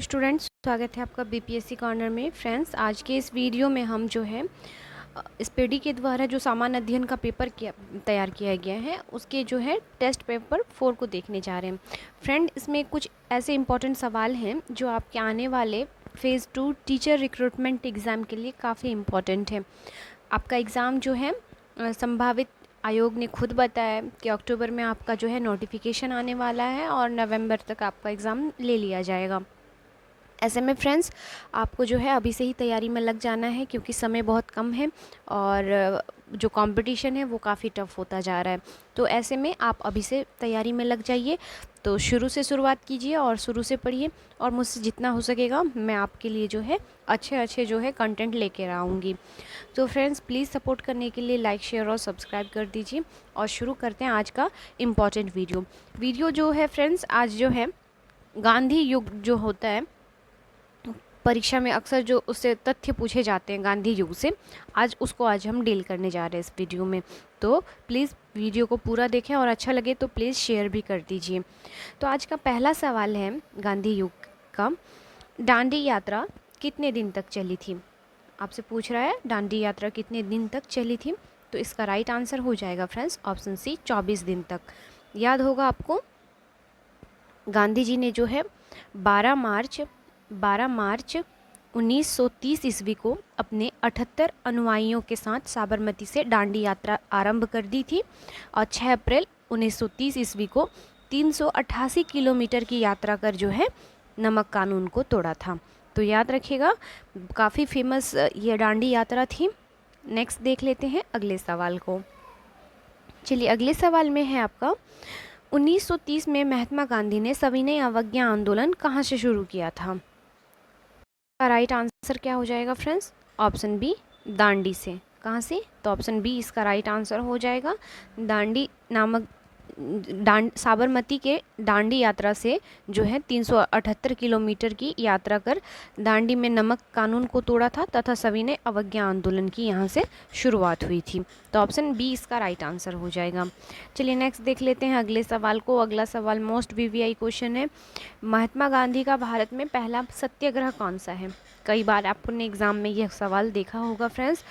Students, स्वागत है आपका बीपीएससी कॉर्नर में। फ्रेंड्स, आज के इस वीडियो में हम जो है स्पीडी के द्वारा जो सामान्य अध्ययन का पेपर तैयार किया गया है उसके जो है टेस्ट पेपर 4 को देखने जा रहे हैं। फ्रेंड, इसमें कुछ ऐसे इंपॉर्टेंट सवाल हैं जो आपके आने वाले फेज़ 2 टीचर रिक्रूटमेंट एग्ज़ाम के लिए काफ़ी इम्पॉर्टेंट है। आपका एग्ज़ाम जो है संभावित आयोग ने खुद बताया कि अक्टूबर में आपका जो है नोटिफिकेशन आने वाला है और नवंबर तक आपका एग्ज़ाम ले लिया जाएगा। ऐसे में फ्रेंड्स, आपको जो है अभी से ही तैयारी में लग जाना है क्योंकि समय बहुत कम है और जो कंपटीशन है वो काफ़ी टफ होता जा रहा है। तो ऐसे में आप अभी से तैयारी में लग जाइए। तो शुरू से शुरुआत कीजिए और शुरू से पढ़िए और मुझसे जितना हो सकेगा मैं आपके लिए जो है अच्छे जो है कंटेंट लेकर आऊँगी। तो फ्रेंड्स, प्लीज़ सपोर्ट करने के लिए लाइक, शेयर और सब्सक्राइब कर दीजिए और शुरू करते हैं आज का इम्पॉर्टेंट वीडियो जो है फ्रेंड्स। आज जो है गांधी युग जो होता है, परीक्षा में अक्सर जो उससे तथ्य पूछे जाते हैं गांधी युग से, आज हम डील करने जा रहे हैं इस वीडियो में। तो प्लीज़ वीडियो को पूरा देखें और अच्छा लगे तो प्लीज़ शेयर भी कर दीजिए। तो आज का पहला सवाल है गांधी युग का, दांडी यात्रा कितने दिन तक चली थी? आपसे पूछ रहा है दांडी यात्रा कितने दिन तक चली थी। तो इसका राइट आंसर हो जाएगा फ्रेंड्स ऑप्शन सी, 24 दिन तक। याद होगा आपको, गांधी जी ने जो है 12 मार्च 1930 ईस्वी को अपने 78 अनुयायियों के साथ साबरमती से दांडी यात्रा आरंभ कर दी थी और 6 अप्रैल 1930 ईस्वी को 388 किलोमीटर की यात्रा कर जो है नमक कानून को तोड़ा था। तो याद रखिएगा, काफ़ी फेमस ये दांडी यात्रा थी। नेक्स्ट देख लेते हैं अगले सवाल को। चलिए, अगले सवाल में है आपका, 1930 में महात्मा गांधी ने सविनय अवज्ञा आंदोलन कहाँ से शुरू किया था? राइट आंसर क्या हो जाएगा फ्रेंड्स? ऑप्शन बी, दांडी से। कहाँ से? तो ऑप्शन बी इसका राइट आंसर हो जाएगा। दांडी नामक साबरमती के दांडी यात्रा से जो है 378 किलोमीटर की यात्रा कर दांडी में नमक कानून को तोड़ा था तथा सविनय अवज्ञा आंदोलन की यहाँ से शुरुआत हुई थी। तो ऑप्शन बी इसका राइट आंसर हो जाएगा। चलिए नेक्स्ट देख लेते हैं अगले सवाल को। अगला सवाल मोस्ट वीवीआई क्वेश्चन है, महात्मा गांधी का भारत में पहला सत्याग्रह कौन सा है? कई बार आपने एग्जाम में यह सवाल देखा होगा फ्रेंड्स।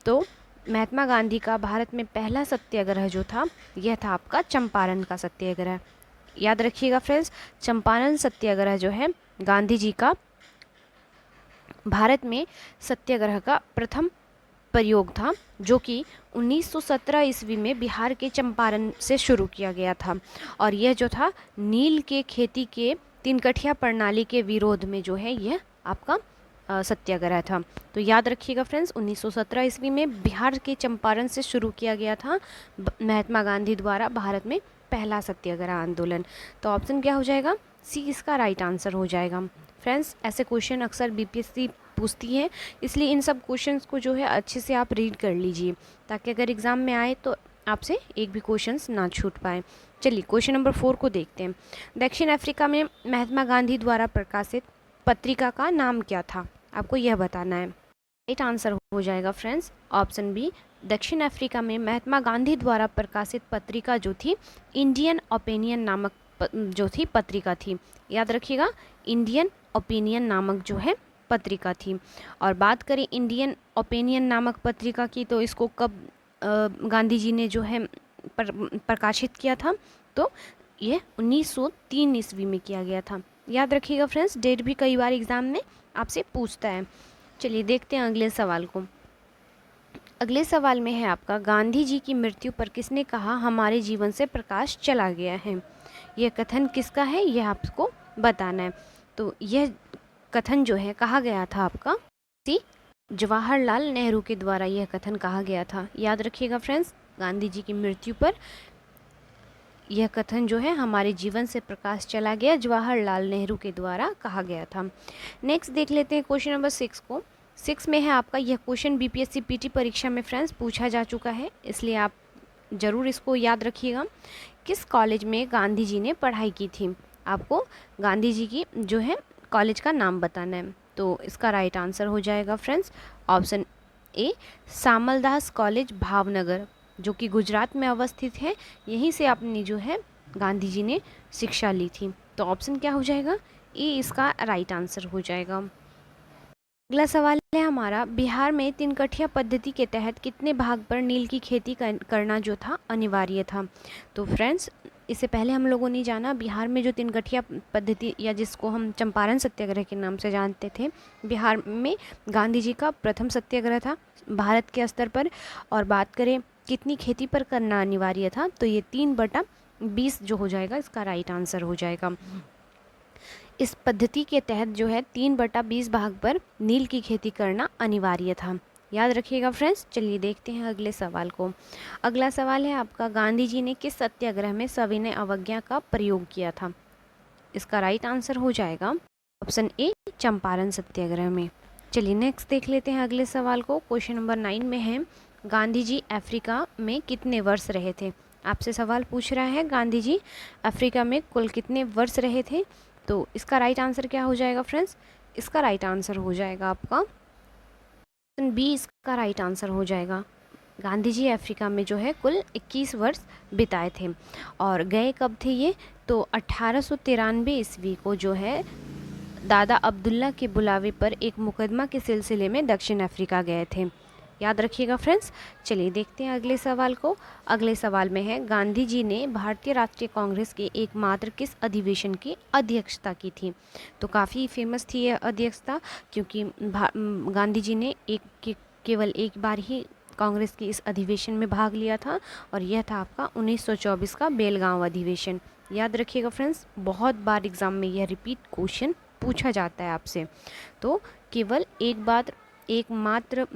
तो महात्मा गांधी का भारत में पहला सत्याग्रह जो था यह था आपका चंपारण का सत्याग्रह। याद रखिएगा फ्रेंड्स, चंपारण सत्याग्रह जो है गांधी जी का भारत में सत्याग्रह का प्रथम प्रयोग था, जो कि 1917 ईस्वी में बिहार के चंपारण से शुरू किया गया था और यह जो था नील के खेती के तीनकठिया प्रणाली के विरोध में जो है यह आपका सत्याग्रह था। तो याद रखिएगा फ्रेंड्स, 1917 ईस्वी में बिहार के चंपारण से शुरू किया गया था महात्मा गांधी द्वारा भारत में पहला सत्याग्रह आंदोलन। तो ऑप्शन क्या हो जाएगा? सी इसका राइट आंसर हो जाएगा। फ्रेंड्स, ऐसे क्वेश्चन अक्सर बीपीएससी पूछती है, इसलिए इन सब क्वेश्चंस को जो है अच्छे से आप रीड कर लीजिए ताकि अगर एग्ज़ाम में आए तो आपसे एक भी क्वेश्चंस ना छूट पाए। चलिए क्वेश्चन नंबर 4 को देखते हैं। दक्षिण अफ्रीका में महात्मा गांधी द्वारा प्रकाशित पत्रिका का नाम क्या था? आपको यह बताना है। राइट आंसर हो जाएगा फ्रेंड्स ऑप्शन बी, दक्षिण अफ्रीका में महात्मा गांधी द्वारा प्रकाशित पत्रिका जो थी इंडियन ओपिनियन नामक जो थी पत्रिका थी। याद रखिएगा, इंडियन ओपिनियन नामक जो है पत्रिका थी। और बात करें इंडियन ओपिनियन नामक पत्रिका की, तो इसको कब गांधी जी ने जो है प्रकाशित किया था? तो यह 1903 ईस्वी में किया गया था। याद रखिएगा फ्रेंड्स, डेट भी कई बार एग्जाम में आपसे पूछता है। चलिए देखते हैं अगले सवाल को। अगले सवाल में है आपका, गांधी जी की मृत्यु पर किसने कहा हमारे जीवन से प्रकाश चला गया है? यह कथन किसका है, यह आपको बताना है। तो यह कथन जो है कहा गया था आपका सी, जवाहरलाल नेहरू के द्वारा यह कथन कहा गया था। याद रखिएगा फ्रेंड्स, गांधी जी की मृत्यु पर यह कथन जो है हमारे जीवन से प्रकाश चला गया, जवाहरलाल नेहरू के द्वारा कहा गया था। नेक्स्ट देख लेते हैं क्वेश्चन नंबर 6 को। 6 में है आपका, यह क्वेश्चन बीपीएससी पीटी परीक्षा में फ्रेंड्स पूछा जा चुका है, इसलिए आप ज़रूर इसको याद रखिएगा। किस कॉलेज में गांधी जी ने पढ़ाई की थी? आपको गांधी जी की जो है कॉलेज का नाम बताना है। तो इसका राइट आंसर हो जाएगा फ्रेंड्स ऑप्शन ए, सामलदास कॉलेज भावनगर, जो कि गुजरात में अवस्थित है। यहीं से अपनी जो है गांधी जी ने शिक्षा ली थी। तो ऑप्शन क्या हो जाएगा? ए इसका राइट आंसर हो जाएगा। अगला सवाल है हमारा, बिहार में तिनकठिया पद्धति के तहत कितने भाग पर नील की खेती करना जो था अनिवार्य था। तो फ्रेंड्स, इससे पहले हम लोगों ने जाना बिहार में जो तिनकठिया पद्धति या जिसको हम चंपारण सत्याग्रह के नाम से जानते थे, बिहार में गांधी जी का प्रथम सत्याग्रह था भारत के स्तर पर। और बात करें कितनी खेती पर करना अनिवार्य था, तो ये 3/20 जो हो जाएगा इसका राइट आंसर हो जाएगा। इस पद्धति के तहत जो है 3/20 भाग पर नील की खेती करना अनिवार्य था। याद रखिएगा फ्रेंड्स। चलिए देखते हैं अगले सवाल को। अगला सवाल है आपका, गांधी जी ने किस सत्याग्रह में सविनय अवज्ञा का प्रयोग किया था। इसका राइट आंसर हो जाएगा ऑप्शन ए, चंपारण सत्याग्रह में। चलिए नेक्स्ट देख लेते हैं अगले सवाल को। क्वेश्चन नंबर 9 में है, गांधी जी अफ्रीका में कितने वर्ष रहे थे। आपसे सवाल पूछ रहा है गांधी जी अफ्रीका में कुल कितने वर्ष रहे थे। तो इसका राइट आंसर क्या हो जाएगा फ्रेंड्स। इसका राइट आंसर हो जाएगा आपका ऑप्शन बी, इसका राइट आंसर हो जाएगा। गांधी जी अफ्रीका में जो है कुल 21 वर्ष बिताए थे। और गए कब थे ये, तो 1893 ईस्वी को जो है दादा अब्दुल्ला के बुलावे पर एक मुकदमा के सिलसिले में दक्षिण अफ्रीका गए थे। याद रखिएगा फ्रेंड्स। चलिए देखते हैं अगले सवाल को। अगले सवाल में है, गांधी जी ने भारतीय राष्ट्रीय कांग्रेस के एकमात्र किस अधिवेशन की अध्यक्षता की थी। तो काफ़ी फेमस थी यह अध्यक्षता, क्योंकि गांधी जी ने केवल एक बार ही कांग्रेस की इस अधिवेशन में भाग लिया था, और यह था आपका 1924 का बेलगांव अधिवेशन। याद रखिएगा फ्रेंड्स, बहुत बार एग्जाम में यह रिपीट क्वेश्चन पूछा जाता है आपसे। तो केवल एकमात्र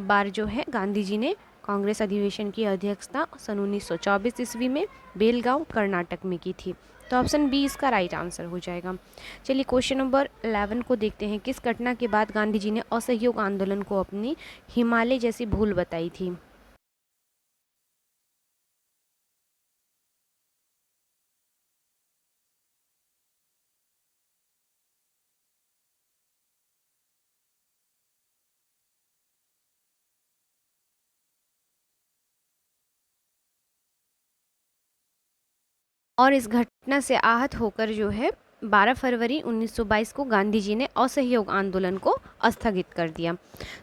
बार जो है गांधी जी ने कांग्रेस अधिवेशन की अध्यक्षता सन 1924 ईस्वी में बेलगांव कर्नाटक में की थी। तो ऑप्शन बी इसका राइट आंसर हो जाएगा। चलिए क्वेश्चन नंबर 11 को देखते हैं। किस घटना के बाद गांधी जी ने असहयोग आंदोलन को अपनी हिमालय जैसी भूल बताई थी। और इस घटना से आहत होकर जो है 12 फरवरी 1922 को गांधी जी ने असहयोग आंदोलन को स्थगित कर दिया।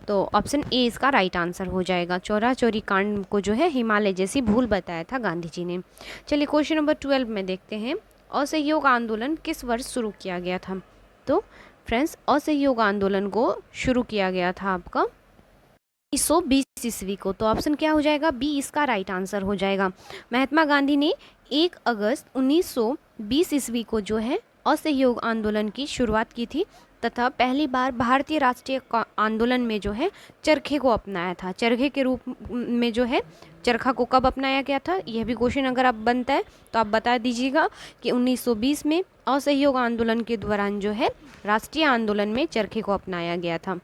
तो ऑप्शन ए इसका राइट आंसर हो जाएगा। चौरा चौरी कांड को जो है हिमालय जैसी भूल बताया था गांधी जी ने। चलिए क्वेश्चन नंबर 12 में देखते हैं, असहयोग आंदोलन किस वर्ष शुरू किया गया था। तो फ्रेंड्स, असहयोग आंदोलन को शुरू किया गया था आपका 1920 ईस्वी को। तो ऑप्शन क्या हो जाएगा, बी इसका राइट आंसर हो जाएगा। महात्मा गांधी ने 1 अगस्त 1920 ईस्वी को जो है असहयोग आंदोलन की शुरुआत की थी, तथा पहली बार भारतीय राष्ट्रीय आंदोलन में जो है चरखे को अपनाया था। चरखे के रूप में जो है चरखा को कब अपनाया गया था, यह भी क्वेश्चन अगर आप बनता है तो आप बता दीजिएगा कि 1920 में असहयोग आंदोलन के दौरान जो है राष्ट्रीय आंदोलन में चरखे को अपनाया गया था।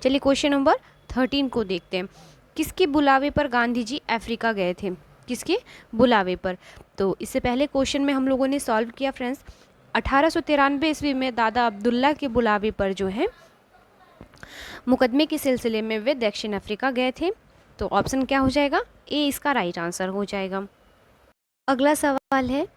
चलिए क्वेश्चन नंबर 13 को देखते हैं। किसके बुलावे पर गांधी जी अफ्रीका गए थे। किसके बुलावे पर। तो इससे पहले क्वेश्चन में हम लोगों ने सॉल्व किया फ्रेंड्स, 1893 ईस्वी में दादा अब्दुल्ला के बुलावे पर जो है मुकदमे के सिलसिले में वे दक्षिण अफ्रीका गए थे। तो ऑप्शन क्या हो जाएगा, ए इसका राइट आंसर हो जाएगा। अगला सवाल है,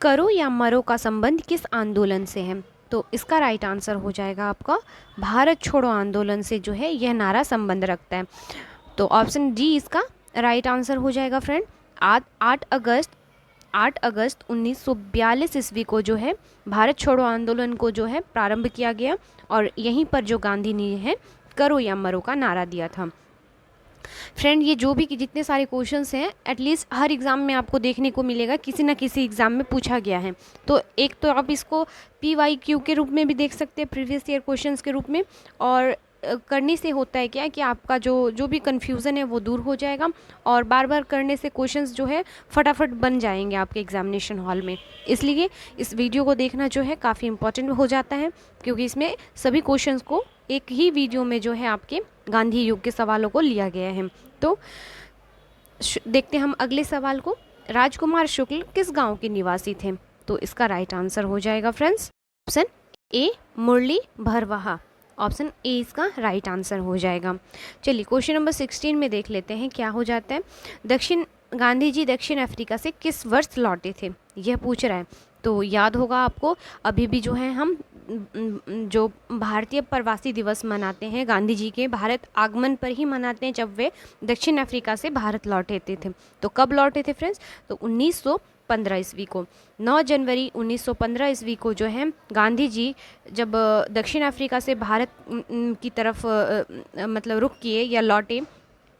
करो या मरो का संबंध किस आंदोलन से है। तो इसका राइट आंसर हो जाएगा आपका भारत छोड़ो आंदोलन से जो है यह नारा संबंध रखता है। तो ऑप्शन डी इसका राइट आंसर हो जाएगा फ्रेंड। 8 अगस्त 1942 ईस्वी को जो है भारत छोड़ो आंदोलन को जो है प्रारंभ किया गया, और यहीं पर जो गांधी ने है करो या मरो का नारा दिया था। फ्रेंड, ये जो भी जितने सारे क्वेश्चंस हैं एटलीस्ट हर एग्ज़ाम में आपको देखने को मिलेगा, किसी ना किसी एग्ज़ाम में पूछा गया है। तो एक तो आप इसको PYQ के रूप में भी देख सकते हैं, प्रीवियस ईयर क्वेश्चंस के रूप में, और करने से होता है क्या कि आपका जो भी कन्फ्यूज़न है वो दूर हो जाएगा, और बार बार करने से क्वेश्चंस जो है फटाफट बन जाएंगे आपके एग्जामिनेशन हॉल में। इसलिए इस वीडियो को देखना जो है काफ़ी इंपॉर्टेंट हो जाता है, क्योंकि इसमें सभी क्वेश्चंस को एक ही वीडियो में जो है आपके गांधी युग के सवालों को लिया गया है। तो देखते हैं हम अगले सवाल को। राजकुमार शुक्ल किस गांव के निवासी थे। तो इसका राइट आंसर हो जाएगा friends option A, Murali Bharwaha. Option A इसका राइट आंसर हो जाएगा। चलिए क्वेश्चन नंबर 16 में देख लेते हैं क्या हो जाता है। गांधी जी दक्षिण अफ्रीका से किस वर्ष लौटे थे, यह पूछ रहा है। तो याद होगा आपको, अभी भी जो है हम जो भारतीय प्रवासी दिवस मनाते हैं गांधी जी के भारत आगमन पर ही मनाते हैं, जब वे दक्षिण अफ्रीका से भारत लौटे थे। तो कब लौटे थे फ्रेंड्स? तो 1915 ईस्वी को, 9 जनवरी 1915 ईस्वी को जो है गांधी जी जब दक्षिण अफ्रीका से भारत की तरफ मतलब रुख किए या लौटे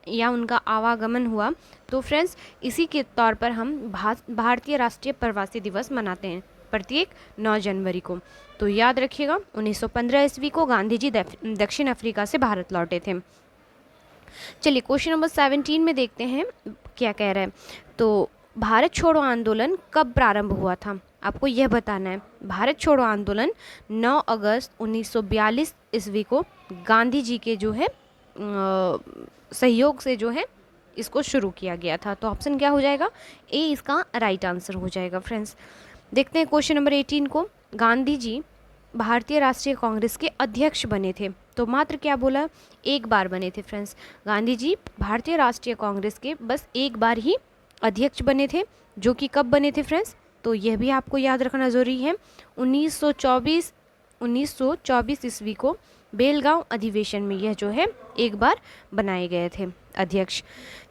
या उनका आवागमन हुआ, तो फ्रेंड्स इसी के तौर पर हम भारतीय राष्ट्रीय प्रवासी दिवस मनाते हैं प्रत्येक 9 जनवरी को। तो याद रखिएगा 1915 ईस्वी को गांधी जी दक्षिण अफ्रीका से भारत लौटे थे। चलिए क्वेश्चन नंबर 17 में देखते हैं क्या कह रहा है। तो भारत छोड़ो आंदोलन कब प्रारंभ हुआ था? आपको यह बताना है। भारत छोड़ो आंदोलन 9 अगस्त 1942 ईस्वी को गांधी जी के जो है सहयोग से जो है इसको शुरू किया गया था। तो ऑप्शन क्या हो जाएगा? ए इसका राइट आंसर हो जाएगा फ्रेंड्स। देखते हैं क्वेश्चन नंबर 18 को। गांधी जी भारतीय राष्ट्रीय कांग्रेस के अध्यक्ष बने थे। तो मात्र क्या बोला? एक बार बने थे फ्रेंड्स। गांधी जी भारतीय राष्ट्रीय कांग्रेस के बस एक बार ही अध्यक्ष बने थे, जो कि कब बने थे फ्रेंड्स? तो यह भी आपको याद रखना ज़रूरी है। 1924 ईस्वी को बेलगांव अधिवेशन में यह जो है एक बार बनाए गए थे अध्यक्ष।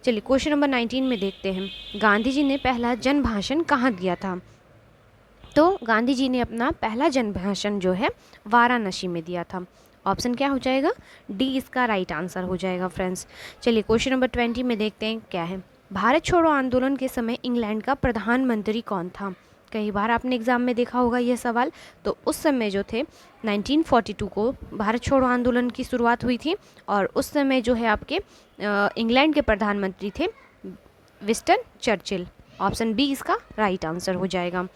चलिए क्वेश्चन नंबर 19 में देखते हैं। गांधी जी ने पहला जन भाषण कहाँ दिया था? तो गांधी जी ने अपना पहला जन भाषण जो है वाराणसी में दिया था। ऑप्शन क्या हो जाएगा? डी इसका राइट आंसर हो जाएगा फ्रेंड्स। चलिए क्वेश्चन नंबर 20 में देखते हैं क्या है। भारत छोड़ो आंदोलन के समय इंग्लैंड का प्रधानमंत्री कौन था? कई बार आपने एग्जाम में देखा होगा यह सवाल। तो उस समय जो थे 1942 को भारत छोड़ो आंदोलन की शुरुआत हुई थी, और उस समय जो है आपके इंग्लैंड के प्रधानमंत्री थे विंस्टन चर्चिल। ऑप्शन बी इसका राइट आंसर हो जाएगा।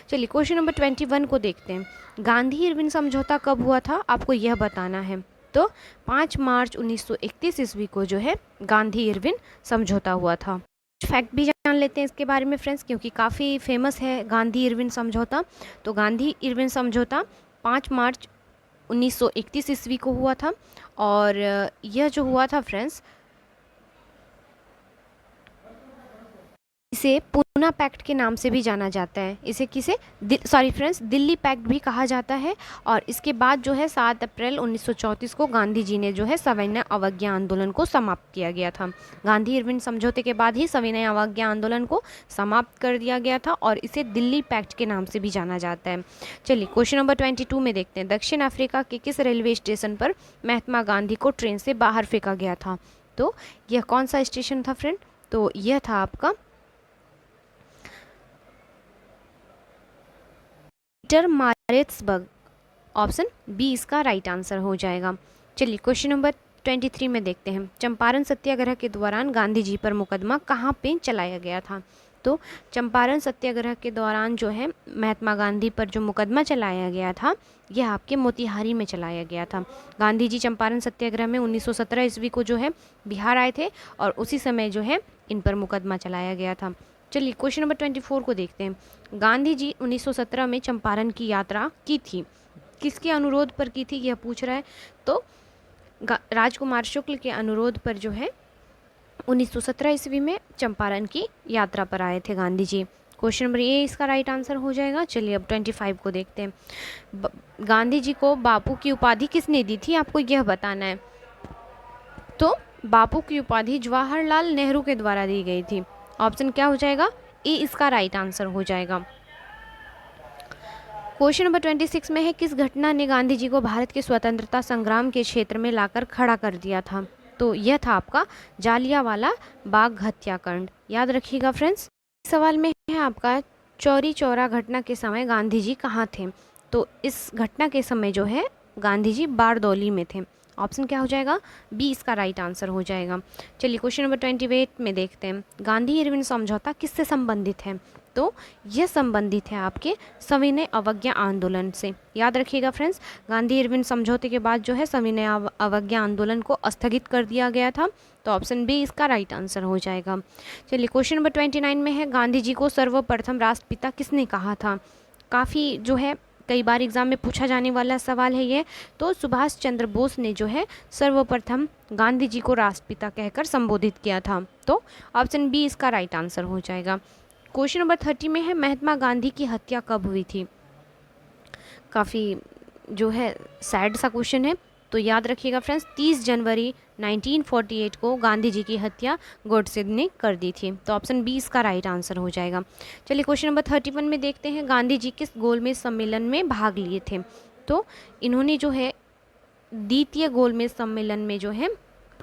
चलिए क्वेश्चन नंबर 21 को देखते हैं। गांधी इरविन समझौता कब हुआ था? आपको यह बताना है। तो 5 मार्च 1931 ईस्वी को जो है गांधी इरविन समझौता हुआ था। फैक्ट भी जान लेते हैं इसके बारे में फ्रेंड्स, क्योंकि काफ़ी फेमस है गांधी इरविन समझौता। तो गांधी इरविन समझौता 5 मार्च 1931 ईस्वी को हुआ था, और यह जो हुआ था फ्रेंड्स, इसे पूना पैक्ट के नाम से भी जाना जाता है। इसे किसे दिल्ली पैक्ट भी कहा जाता है। और इसके बाद जो है 7 अप्रैल 1934 को गांधी जी ने जो है सविनय अवज्ञा आंदोलन को समाप्त किया गया था। गांधी इरविन समझौते के बाद ही सविनय अवज्ञा आंदोलन को समाप्त कर दिया गया था, और इसे दिल्ली पैक्ट के नाम से भी जाना जाता है। चलिए क्वेश्चन नंबर 22 में देखते हैं। दक्षिण अफ्रीका के किस रेलवे स्टेशन पर महात्मा गांधी को ट्रेन से बाहर फेंका गया था? तो यह कौन सा स्टेशन था फ्रेंड? तो यह था आपका पीटरमारिट्सबर्ग। ऑप्शन बी इसका राइट आंसर हो जाएगा। चलिए क्वेश्चन नंबर 23 में देखते हैं। चंपारण सत्याग्रह के दौरान गांधी जी पर मुकदमा कहाँ पे चलाया गया था? तो चंपारण सत्याग्रह के दौरान जो है महात्मा गांधी पर जो मुकदमा चलाया गया था, यह आपके मोतिहारी में चलाया गया था। गांधी जी चंपारण सत्याग्रह में 1917 ईस्वी को जो है बिहार आए थे, और उसी समय जो है इन पर मुकदमा चलाया गया था। चलिए क्वेश्चन नंबर 24 को देखते हैं। गांधी जी 1917 में चंपारण की यात्रा की थी, किसके अनुरोध पर की थी यह पूछ रहा है। तो राजकुमार शुक्ल के अनुरोध पर जो है 1917 ईस्वी में चंपारण की यात्रा पर आए थे Gandhi ji. Question number A इसका राइट आंसर हो जाएगा। चलिए अब 25 को देखते हैं। गांधी जी को बापू की उपाधि किसने दी थी? आपको यह बताना है। तो बापू की उपाधि जवाहरलाल नेहरू के द्वारा दी गई थी। ऑप्शन क्या हो जाएगा? ए इसका राइट आंसर हो जाएगा। क्वेश्चन नंबर 26 में है। किस घटना ने गांधी जी को भारत के स्वतंत्रता संग्राम के क्षेत्र में लाकर खड़ा कर दिया था? तो यह था आपका जालियांवाला बाग हत्याकांड। याद रखिएगा फ्रेंड्स। सवाल में है आपका चौरी चौरा घटना के समय गांधी जी कहाँ थे? तो इस घटना के समय जो है गांधी जी बारदौली में थे। ऑप्शन क्या हो जाएगा? बी इसका राइट आंसर हो जाएगा। चलिए क्वेश्चन नंबर 28 में देखते हैं। गांधी इरविन समझौता किससे संबंधित है? तो यह संबंधित है आपके सविनय अवज्ञा आंदोलन से। याद रखिएगा फ्रेंड्स, गांधी इरविन समझौते के बाद जो है सविनय अवज्ञा आंदोलन को स्थगित कर दिया गया था। तो ऑप्शन बी इसका राइट आंसर हो जाएगा। चलिए क्वेश्चन नंबर 29 में है। गांधी जी को सर्वप्रथम राष्ट्रपिता किसने कहा था? काफ़ी जो है कई बार एग्जाम में पूछा जाने वाला सवाल है ये। तो सुभाष चंद्र बोस ने जो है सर्वप्रथम गांधी जी को राष्ट्रपिता कहकर संबोधित किया था। तो ऑप्शन बी इसका राइट आंसर हो जाएगा। क्वेश्चन नंबर 30 में है। महात्मा गांधी की हत्या कब हुई थी? काफ़ी जो है सैड सा क्वेश्चन है। तो याद रखिएगा फ्रेंड्स, 30 जनवरी 1948 को गांधी जी की हत्या गोडसे ने कर दी थी। तो ऑप्शन बी इसका राइट आंसर हो जाएगा। चलिए क्वेश्चन नंबर 31 में देखते हैं, गांधी जी किस गोलमेज सम्मेलन में भाग लिए थे। तो इन्होंने जो है द्वितीय गोलमेज सम्मेलन में जो है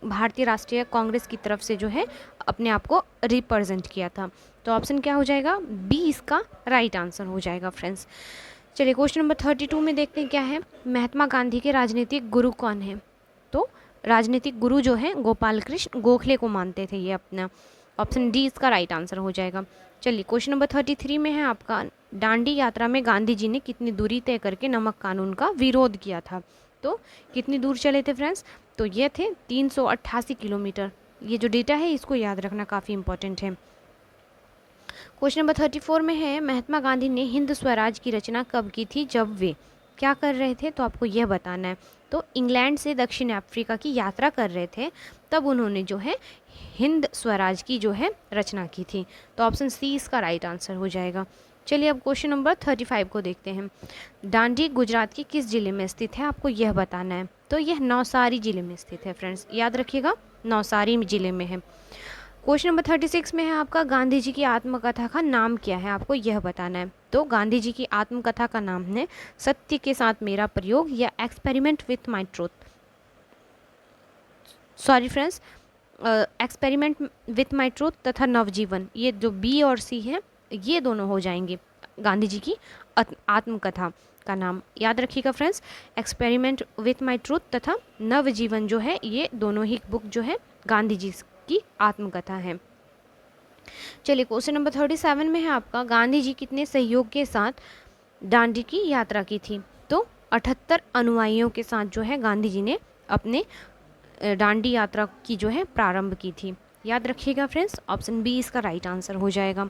भारतीय राष्ट्रीय कांग्रेस की तरफ से जो है अपने आप को रिप्रेजेंट किया था। तो ऑप्शन क्या हो जाएगा, बी इसका राइट आंसर हो जाएगा फ्रेंड्स। चलिए क्वेश्चन नंबर 32 में देखते हैं क्या है, महात्मा गांधी के राजनीतिक गुरु कौन है। तो राजनीतिक गुरु जो है गोपाल कृष्ण गोखले को मानते थे ये अपना। ऑप्शन डी इसका राइट आंसर हो जाएगा। चलिए क्वेश्चन नंबर 33 में है आपका, दांडी यात्रा में गांधी जी ने कितनी दूरी तय करके नमक कानून का विरोध किया था। तो कितनी दूर चले थे फ्रेंड्स, तो ये थे 388 किलोमीटर। ये जो डेटा है इसको याद रखना काफ़ी इंपॉर्टेंट है। क्वेश्चन नंबर 34 में है, महात्मा गांधी ने हिंद स्वराज की रचना कब की थी, जब वे क्या कर रहे थे। तो आपको यह बताना है। तो इंग्लैंड से दक्षिण अफ्रीका की यात्रा कर रहे थे, तब उन्होंने जो है हिंद स्वराज की जो है रचना की थी। तो ऑप्शन सी इसका राइट आंसर हो जाएगा। चलिए अब क्वेश्चन नंबर 35 को देखते हैं, दांडी गुजरात के किस जिले में स्थित है, आपको यह बताना है। तो यह नवसारी जिले में स्थित है फ्रेंड्स, याद रखिएगा नवसारी जिले में है। क्वेश्चन नंबर 36 में है आपका, गांधी जी की आत्मकथा का नाम क्या है, आपको यह बताना है। तो गांधी जी की आत्मकथा का नाम है सत्य के साथ मेरा प्रयोग या experiment with my truth. Sorry friends, experiment with my truth तथा नवजीवन, ये जो बी और सी है ये दोनों हो जाएंगे गांधी जी की आत्मकथा का नाम। याद रखिएगा friends, experiment with my truth तथा नवजीवन जो है ये दोनों ही बुक जो है गांधी जी की आत्मकथा है। चलिए क्वेश्चन नंबर 37 में है आपका, गांधी जी कितने सहयोग के साथ दांडी की यात्रा की थी। तो 78 अनुयायियों के साथ जो है गांधी जी ने अपने दांडी यात्रा की जो है प्रारंभ की थी। याद रखिएगा फ्रेंड्स, ऑप्शन बी इसका राइट आंसर हो जाएगा।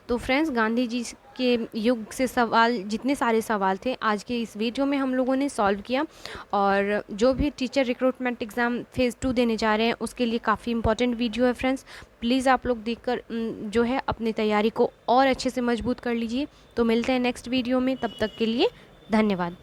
तो फ्रेंड्स, गांधी जी के युग से सवाल, जितने सारे सवाल थे आज के इस वीडियो में हम लोगों ने सॉल्व किया। और जो भी टीचर रिक्रूटमेंट एग्ज़ाम फेज़ 2 देने जा रहे हैं उसके लिए काफ़ी इंपॉर्टेंट वीडियो है फ्रेंड्स। प्लीज़ आप लोग देखकर जो है अपनी तैयारी को और अच्छे से मजबूत कर लीजिए। तो मिलते हैं नेक्स्ट वीडियो में, तब तक के लिए धन्यवाद।